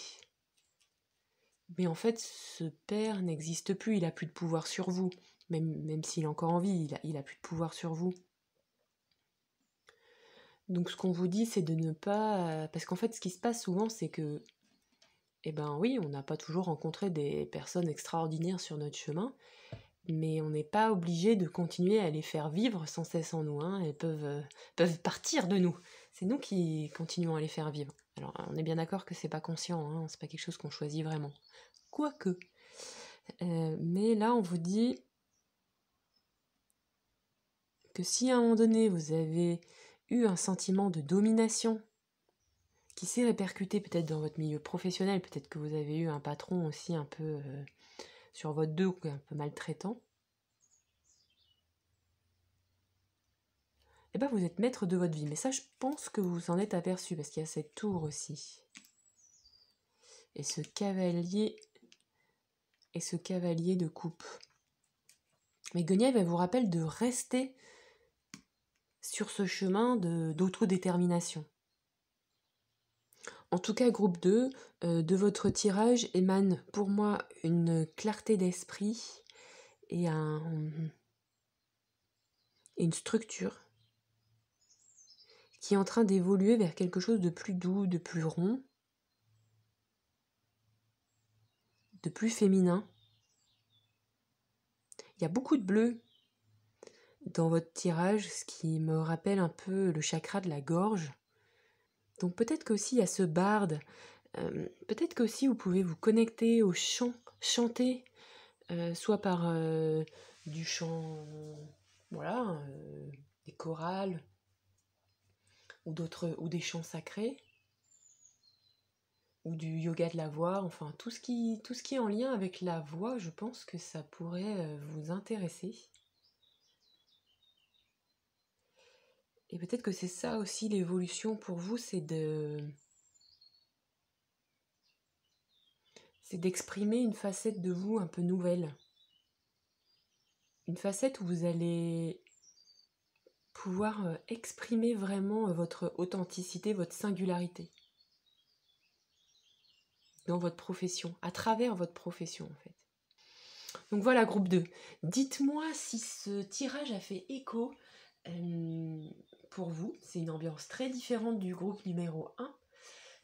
Mais en fait, ce père n'existe plus, il a plus de pouvoir sur vous. Même s'il est encore en vie, il a plus de pouvoir sur vous. Donc ce qu'on vous dit, c'est de ne pas... Parce qu'en fait, ce qui se passe souvent, c'est que, eh ben oui, on n'a pas toujours rencontré des personnes extraordinaires sur notre chemin, mais on n'est pas obligé de continuer à les faire vivre sans cesse en nous. Hein. Elles peuvent partir de nous. C'est nous qui continuons à les faire vivre. Alors, on est bien d'accord que c'est pas conscient, hein, c'est pas quelque chose qu'on choisit vraiment. Quoique. Mais là, on vous dit que si à un moment donné, vous avez eu un sentiment de domination qui s'est répercuté peut-être dans votre milieu professionnel, peut-être que vous avez eu un patron aussi un peu sur votre dos, un peu maltraitant, et ben vous êtes maître de votre vie. Mais ça, je pense que vous vous en êtes aperçu, parce qu'il y a cette tour aussi. Et ce cavalier de coupe. Mais Guenièvre, elle vous rappelle de rester sur ce chemin d'autodétermination. En tout cas, groupe 2, de votre tirage émane pour moi une clarté d'esprit et une structure qui est en train d'évoluer vers quelque chose de plus doux, de plus rond, de plus féminin. Il y a beaucoup de bleu dans votre tirage, ce qui me rappelle un peu le chakra de la gorge. Donc peut-être qu'aussi il y a ce barde, peut-être qu'aussi vous pouvez vous connecter au chant, chanter, soit par du chant, voilà, des chorales, ou des chants sacrés, ou du yoga de la voix, enfin tout ce qui est en lien avec la voix, je pense que ça pourrait vous intéresser. Et peut-être que c'est ça aussi l'évolution pour vous, c'est d'exprimer une facette de vous un peu nouvelle. Une facette où vous allez pouvoir exprimer vraiment votre authenticité, votre singularité dans votre profession, à travers votre profession en fait. Donc voilà, groupe 2. Dites-moi si ce tirage a fait écho pour vous. C'est une ambiance très différente du groupe numéro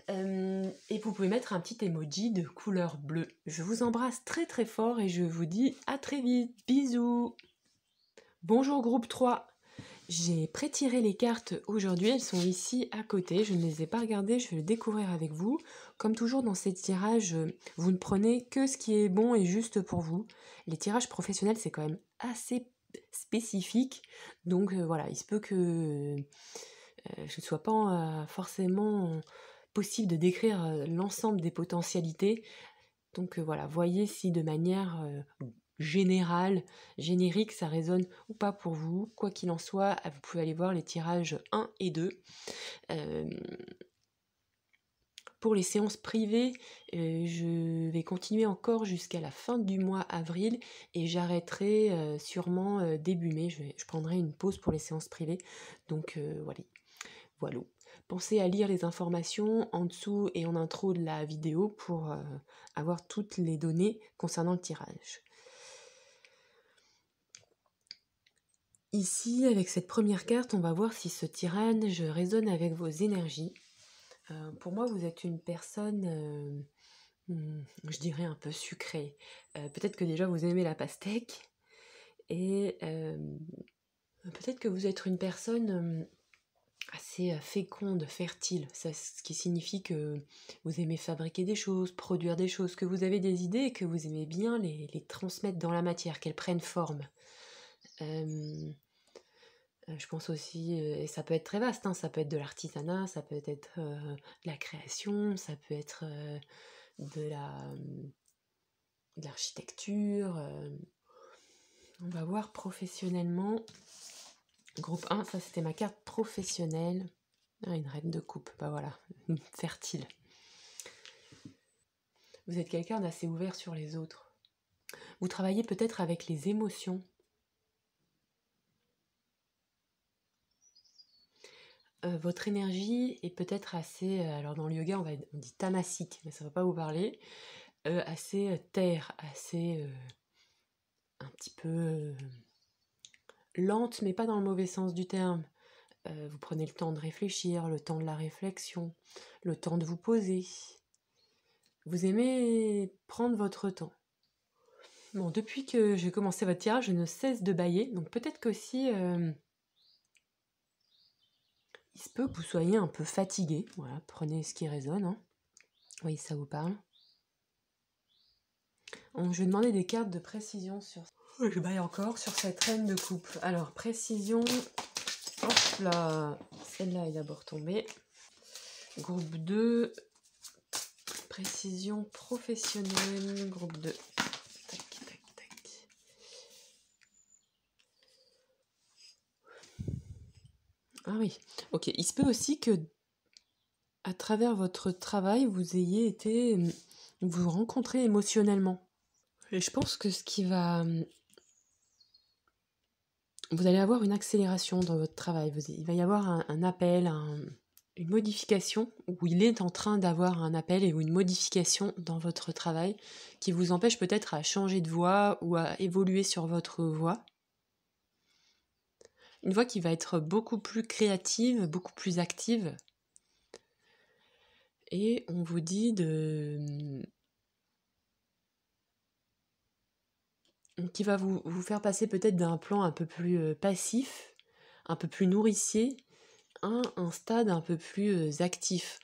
1. Et vous pouvez mettre un petit emoji de couleur bleue. Je vous embrasse très très fort et je vous dis à très vite. Bisous. Bonjour groupe 3. J'ai pré-tiré les cartes aujourd'hui, elles sont ici à côté, je ne les ai pas regardées, je vais les découvrir avec vous. Comme toujours dans ces tirages, vous ne prenez que ce qui est bon et juste pour vous. Les tirages professionnels, c'est quand même assez spécifique, donc voilà, il se peut que ce ne soit pas forcément possible de décrire l'ensemble des potentialités. Donc voilà, voyez si de manière générale, générique, ça résonne ou pas pour vous. Quoi qu'il en soit, vous pouvez aller voir les tirages 1 et 2. Pour les séances privées, je vais continuer encore jusqu'à la fin du mois avril et j'arrêterai sûrement début mai. Je prendrai une pause pour les séances privées. Donc voilà. Pensez à lire les informations en dessous et en intro de la vidéo pour avoir toutes les données concernant le tirage. Ici, avec cette première carte, on va voir si ce tirage résonne avec vos énergies. Pour moi, vous êtes une personne, je dirais un peu sucrée. Peut-être que déjà vous aimez la pastèque et peut-être que vous êtes une personne assez féconde, fertile, ce qui signifie que vous aimez fabriquer des choses, produire des choses, que vous avez des idées et que vous aimez bien les transmettre dans la matière, qu'elles prennent forme. Je pense aussi, et ça peut être très vaste, hein, ça peut être de l'artisanat, ça peut être de la création, ça peut être de l'architecture. On va voir professionnellement. Groupe 1, ça c'était ma carte professionnelle. Ah, une reine de coupe, bah voilà, fertile. Vous êtes quelqu'un d'assez ouvert sur les autres. Vous travaillez peut-être avec les émotions. Votre énergie est peut-être assez, alors dans le yoga on dit tamasique, mais ça ne va pas vous parler, assez terre, assez un petit peu lente, mais pas dans le mauvais sens du terme. Vous prenez le temps de réfléchir, le temps de la réflexion, le temps de vous poser. Vous aimez prendre votre temps. Bon, depuis que j'ai commencé votre tirage, je ne cesse de bâiller, donc peut-être qu'aussi il se peut que vous soyez un peu fatigué. Voilà, prenez ce qui résonne. Hein. Oui, ça vous parle. Donc, je vais demander des cartes de précision sur... Je baille encore sur cette reine de coupe. Alors, précision... Hop là, celle-là est d'abord tombée. Groupe 2, précision professionnelle, groupe 2. Tac, tac, tac. Ah oui, ok. Il se peut aussi que, à travers votre travail, vous ayez été... vous rencontrez émotionnellement. Et je pense que ce qui va... Vous allez avoir une accélération dans votre travail. Il va y avoir un appel, une modification, où il est en train d'avoir un appel ou une modification dans votre travail qui vous empêche peut-être à changer de voie ou à évoluer sur votre voie. Une voie qui va être beaucoup plus créative, beaucoup plus active. Et on vous dit qui va vous faire passer peut-être d'un plan un peu plus passif, un peu plus nourricier, à un stade un peu plus actif.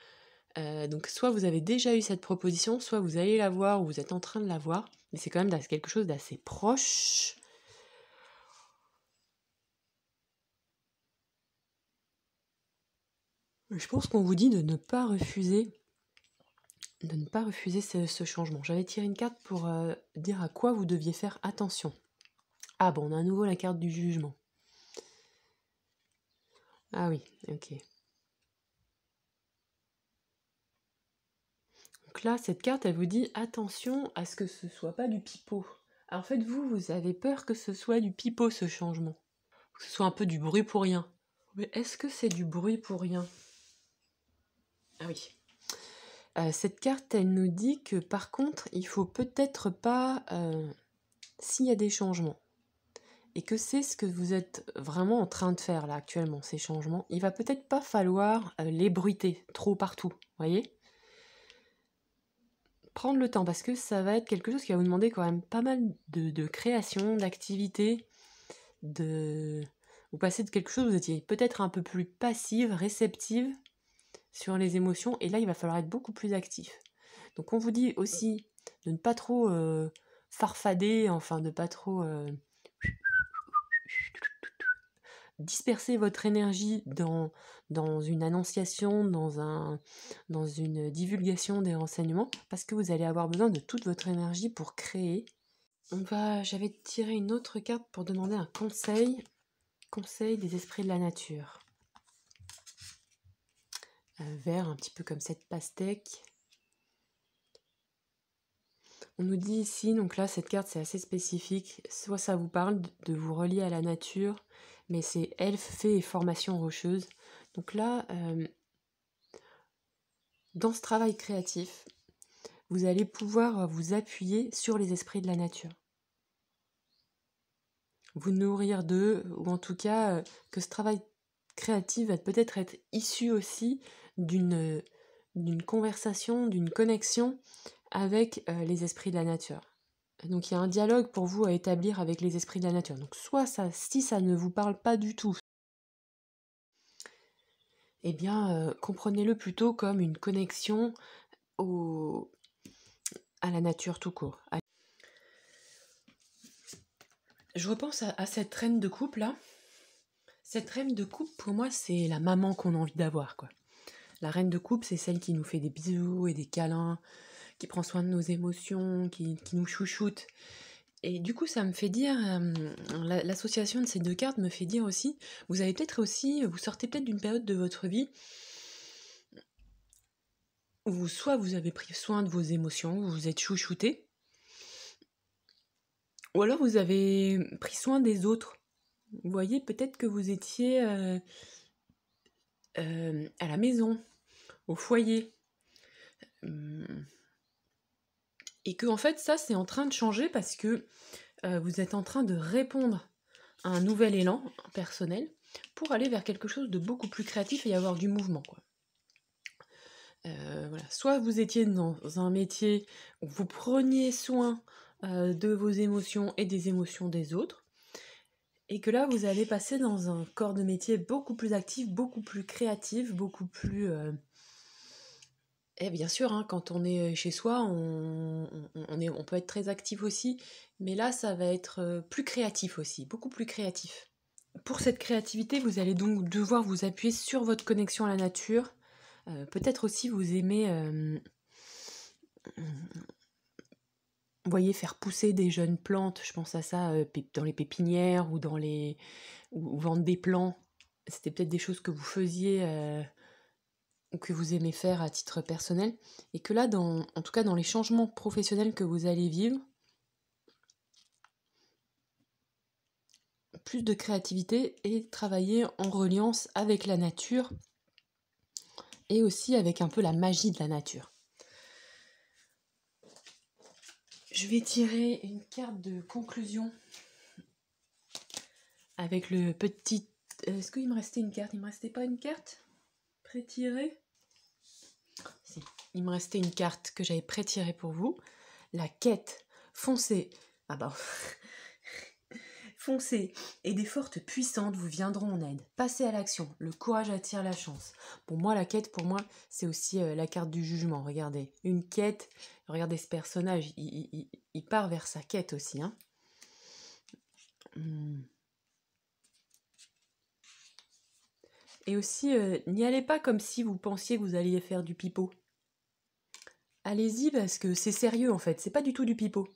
Donc soit vous avez déjà eu cette proposition, soit vous allez la voir ou vous êtes en train de la voir, mais c'est quand même quelque chose d'assez proche. Je pense qu'on vous dit de ne pas refuser ce changement. J'avais tiré une carte pour dire à quoi vous deviez faire attention. Ah bon, on a à nouveau la carte du jugement. Ah oui, ok. Donc là, cette carte, elle vous dit attention à ce que ce soit pas du pipeau. Alors en fait, vous avez peur que ce soit du pipeau, ce changement. Que ce soit un peu du bruit pour rien. Mais est-ce que c'est du bruit pour rien ? Ah oui. Cette carte, elle nous dit que par contre, il faut peut-être pas, s'il y a des changements, et que c'est ce que vous êtes vraiment en train de faire là actuellement, ces changements, il va peut-être pas falloir les bruiter trop partout, voyez ? Prendre le temps, parce que ça va être quelque chose qui va vous demander quand même pas mal de création, d'activité, vous passez de quelque chose où vous étiez peut-être un peu plus passive, réceptive sur les émotions, et là il va falloir être beaucoup plus actif. Donc on vous dit aussi de ne pas trop farfader, enfin de pas trop disperser votre énergie dans une annonciation, dans une divulgation des renseignements, parce que vous allez avoir besoin de toute votre énergie pour créer. J'avais tiré une autre carte pour demander un conseil des esprits de la nature. Vert, un petit peu comme cette pastèque. On nous dit ici, donc là cette carte c'est assez spécifique, soit ça vous parle de vous relier à la nature, mais c'est elfe, fée et formation rocheuse. Donc là, dans ce travail créatif, vous allez pouvoir vous appuyer sur les esprits de la nature. Vous nourrir d'eux, ou en tout cas que ce travail créatif va peut-être être issu aussi d'une conversation, d'une connexion avec les esprits de la nature. Donc il y a un dialogue pour vous à établir avec les esprits de la nature. Donc soit si ça ne vous parle pas du tout, eh bien comprenez-le plutôt comme une connexion à la nature tout court. Je repense à cette reine de coupe là. Cette reine de coupe, pour moi, c'est la maman qu'on a envie d'avoir, quoi. La reine de coupe, c'est celle qui nous fait des bisous et des câlins, qui prend soin de nos émotions, qui nous chouchoute. Et du coup, ça me fait dire, l'association de ces deux cartes me fait dire aussi, vous sortez peut-être d'une période de votre vie où soit vous avez pris soin de vos émotions, vous vous êtes chouchouté, Ou alors vous avez pris soin des autres. Vous voyez, peut-être que vous étiez à la maison, au foyer. Et que en fait, ça, c'est en train de changer parce que vous êtes en train de répondre à un nouvel élan personnel pour aller vers quelque chose de beaucoup plus créatif et y avoir du mouvement, quoi. Voilà. Soit vous étiez dans un métier où vous preniez soin de vos émotions et des émotions des autres, et que là, vous allez passer dans un corps de métier beaucoup plus actif, beaucoup plus créatif, beaucoup plus... Et bien sûr, hein, quand on est chez soi, on peut être très actif aussi, mais là, ça va être plus créatif aussi, beaucoup plus créatif. Pour cette créativité, vous allez donc devoir vous appuyer sur votre connexion à la nature. Peut-être aussi vous aimez, vous voyez, faire pousser des jeunes plantes. Je pense à ça dans les pépinières ou ou vendre des plants. C'était peut-être des choses que vous faisiez ou que vous aimez faire à titre personnel. Et que là, en tout cas dans les changements professionnels que vous allez vivre, plus de créativité et travailler en reliance avec la nature et aussi avec un peu la magie de la nature. Je vais tirer une carte de conclusion avec le petit... Est-ce qu'il me restait une carte? Il me restait pas une carte pré-tirée? Si, il me restait une carte que j'avais pré-tirée pour vous. La quête. Foncez. Ah bah... Foncez, et des fortes puissantes vous viendront en aide. Passez à l'action, le courage attire la chance. Pour moi, la quête, c'est aussi la carte du jugement. Regardez, une quête, regardez ce personnage, il part vers sa quête aussi. Hein. Et aussi, n'y allez pas comme si vous pensiez que vous alliez faire du pipeau. Allez-y parce que c'est sérieux en fait, c'est pas du tout du pipeau.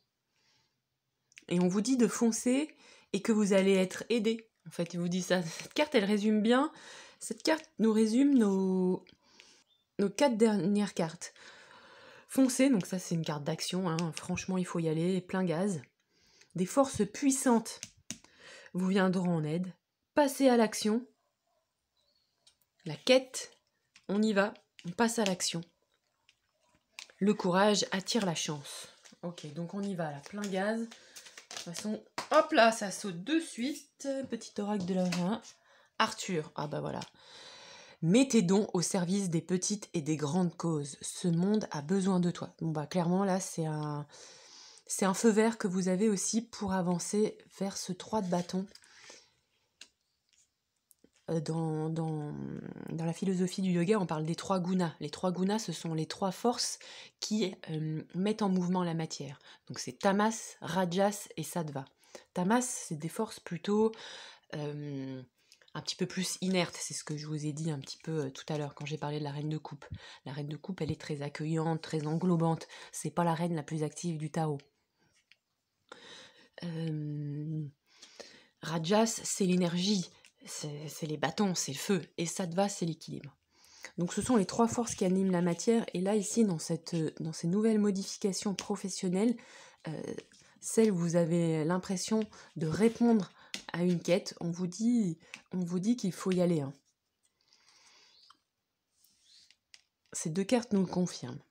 Et on vous dit de foncer et que vous allez être aidé. En fait, il vous dit ça. Cette carte, elle résume bien. Cette carte nous résume nos 4 dernières cartes. Foncez, donc ça c'est une carte d'action. Hein. Franchement, il faut y aller, plein gaz. Des forces puissantes vous viendront en aide. Passez à l'action. La quête, on y va, on passe à l'action. Le courage attire la chance. Ok, donc on y va là, plein gaz. De toute façon, hop là, ça saute de suite. Petit oracle de la main. Arthur, ah bah voilà. Mets tes dons au service des petites et des grandes causes. Ce monde a besoin de toi. Bon bah clairement là, c'est un feu vert que vous avez aussi pour avancer vers ce 3 de bâton. Dans la philosophie du yoga, on parle des 3 gunas. Les 3 gunas, ce sont les 3 forces qui mettent en mouvement la matière. Donc c'est tamas, rajas et sattva. Tamas, c'est des forces plutôt un petit peu plus inertes. C'est ce que je vous ai dit un petit peu tout à l'heure quand j'ai parlé de la reine de coupe. La reine de coupe, elle est très accueillante, très englobante. C'est pas la reine la plus active du Tao. Rajas, c'est l'énergie. C'est les bâtons, c'est le feu, et sattva, c'est l'équilibre. Donc ce sont les 3 forces qui animent la matière, et là ici, dans ces nouvelles modifications professionnelles, celles où vous avez l'impression de répondre à une quête, on vous dit qu'il faut y aller. Hein. Ces 2 cartes nous le confirment.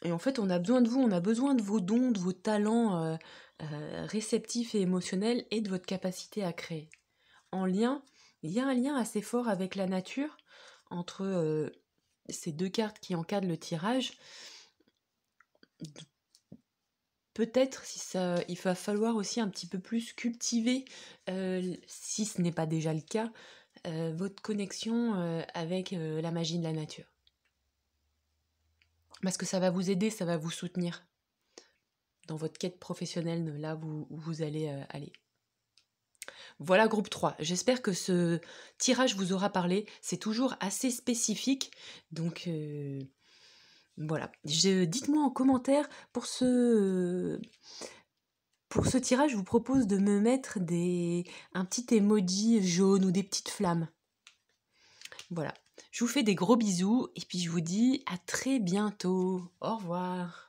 Et en fait, on a besoin de vous, on a besoin de vos dons, de vos talents réceptifs et émotionnels, et de votre capacité à créer. Il y a un lien assez fort avec la nature entre ces 2 cartes qui encadrent le tirage. Peut-être il va falloir aussi un petit peu plus cultiver, si ce n'est pas déjà le cas, votre connexion avec la magie de la nature. Parce que ça va vous aider, ça va vous soutenir dans votre quête professionnelle, là où vous allez aller. Voilà groupe 3. J'espère que ce tirage vous aura parlé. C'est toujours assez spécifique. Donc voilà. Dites-moi en commentaire pour ce tirage, je vous propose de me mettre un petit emoji jaune ou des petites flammes. Voilà. Je vous fais des gros bisous et puis je vous dis à très bientôt. Au revoir.